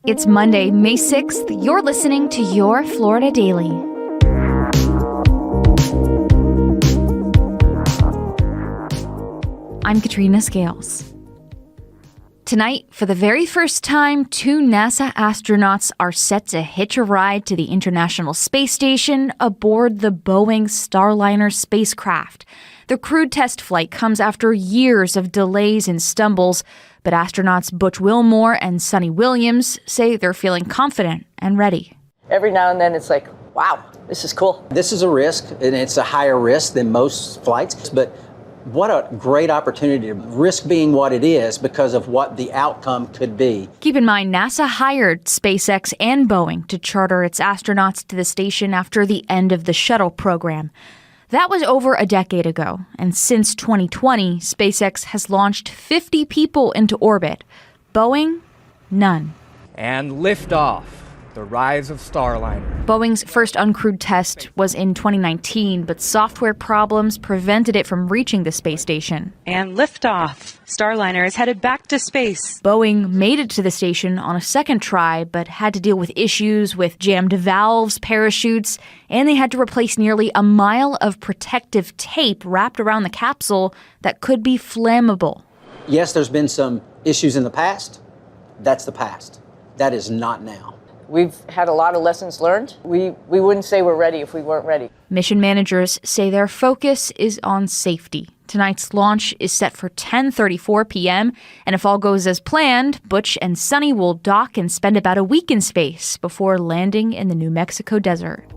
It's Monday, May 6th. You're listening to Your Florida Daily. I'm Katrina Scales. Tonight, for the very first time, 2 NASA astronauts are set to hitch a ride to the International Space Station aboard the Boeing Starliner spacecraft. The crewed test flight comes after years of delays and stumbles, but astronauts Butch Wilmore and Sonny Williams say they're feeling confident and ready. Every now and then it's like, wow, this is cool. This is a risk, and it's a higher risk than most flights, but what a great opportunity to risk being what it is because of what the outcome could be. Keep in mind, NASA hired SpaceX and Boeing to charter its astronauts to the station after the end of the shuttle program. That was over a decade ago, and since 2020, SpaceX has launched 50 people into orbit. Boeing, none. And liftoff, the rise of Starliner. Boeing's first uncrewed test was in 2019, but software problems prevented it from reaching the space station. And liftoff. Starliner is headed back to space. Boeing made it to the station on a second try, but had to deal with issues with jammed valves, parachutes, and they had to replace nearly a mile of protective tape wrapped around the capsule that could be flammable. Yes, there's been some issues in the past. That's the past. That is not now. We've had a lot of lessons learned. We wouldn't say we're ready if we weren't ready. Mission managers say their focus is on safety. Tonight's launch is set for 10:34 p.m., and if all goes as planned, Butch and Sonny will dock and spend about a week in space before landing in the New Mexico desert.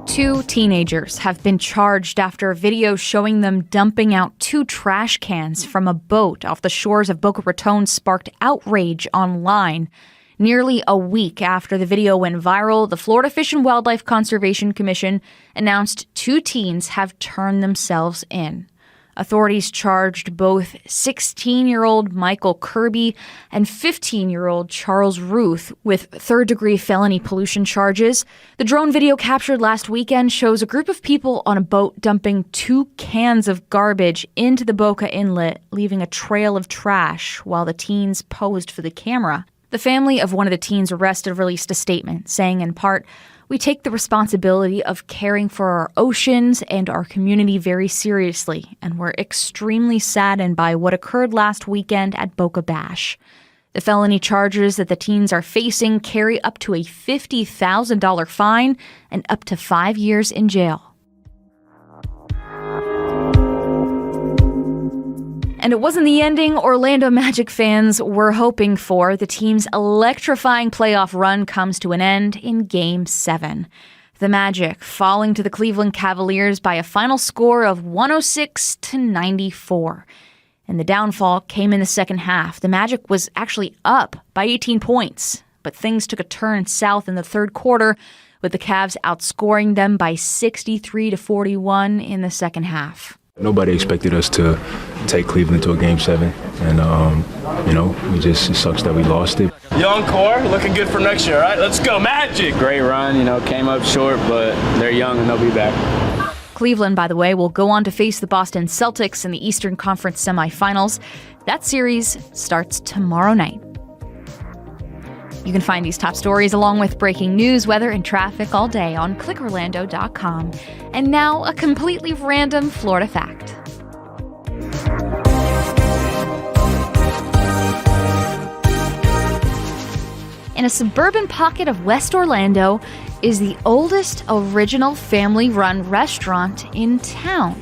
2 teenagers have been charged after a video showing them dumping out 2 trash cans from a boat off the shores of Boca Raton sparked outrage online. Nearly a week after the video went viral, the Florida Fish and Wildlife Conservation Commission announced 2 teens have turned themselves in. Authorities charged both 16-year-old Michael Kirby and 15-year-old Charles Ruth with third-degree felony pollution charges. The drone video captured last weekend shows a group of people on a boat dumping 2 cans of garbage into the Boca Inlet, leaving a trail of trash while the teens posed for the camera. The family of one of the teens arrested released a statement saying, in part, "We take the responsibility of caring for our oceans and our community very seriously, and we're extremely saddened by what occurred last weekend at Boca Bash." The felony charges that the teens are facing carry up to a $50,000 fine and up to 5 years in jail. And it wasn't the ending Orlando Magic fans were hoping for. The team's electrifying playoff run comes to an end in Game 7. The Magic falling to the Cleveland Cavaliers by a final score of 106-94. And the downfall came in the second half. The Magic was actually up by 18 points, but things took a turn south in the third quarter, with the Cavs outscoring them by 63-41 in the second half. Nobody expected us to take Cleveland to a Game 7, and, it sucks that we lost it. Young core, looking good for next year, right? Let's go, Magic! Great run, came up short, but they're young and they'll be back. Cleveland, by the way, will go on to face the Boston Celtics in the Eastern Conference semifinals. That series starts tomorrow night. You can find these top stories along with breaking news, weather, and traffic all day on clickorlando.com. And now, a completely random Florida fact. In a suburban pocket of West Orlando is the oldest original family-run restaurant in town.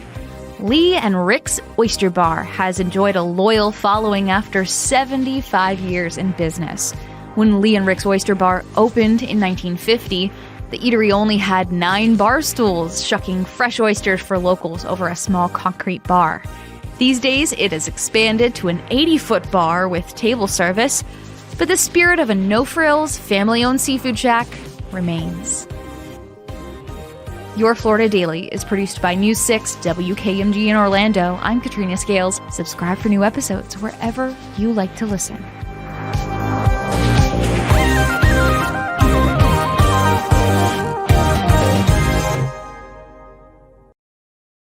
Lee and Rick's Oyster Bar has enjoyed a loyal following after 75 years in business. When Lee and Rick's Oyster Bar opened in 1950, the eatery only had 9 bar stools, shucking fresh oysters for locals over a small concrete bar. These days, it has expanded to an 80-foot bar with table service, but the spirit of a no-frills, family-owned seafood shack remains. Your Florida Daily is produced by News 6 WKMG in Orlando. I'm Katrina Scales. Subscribe for new episodes wherever you like to listen.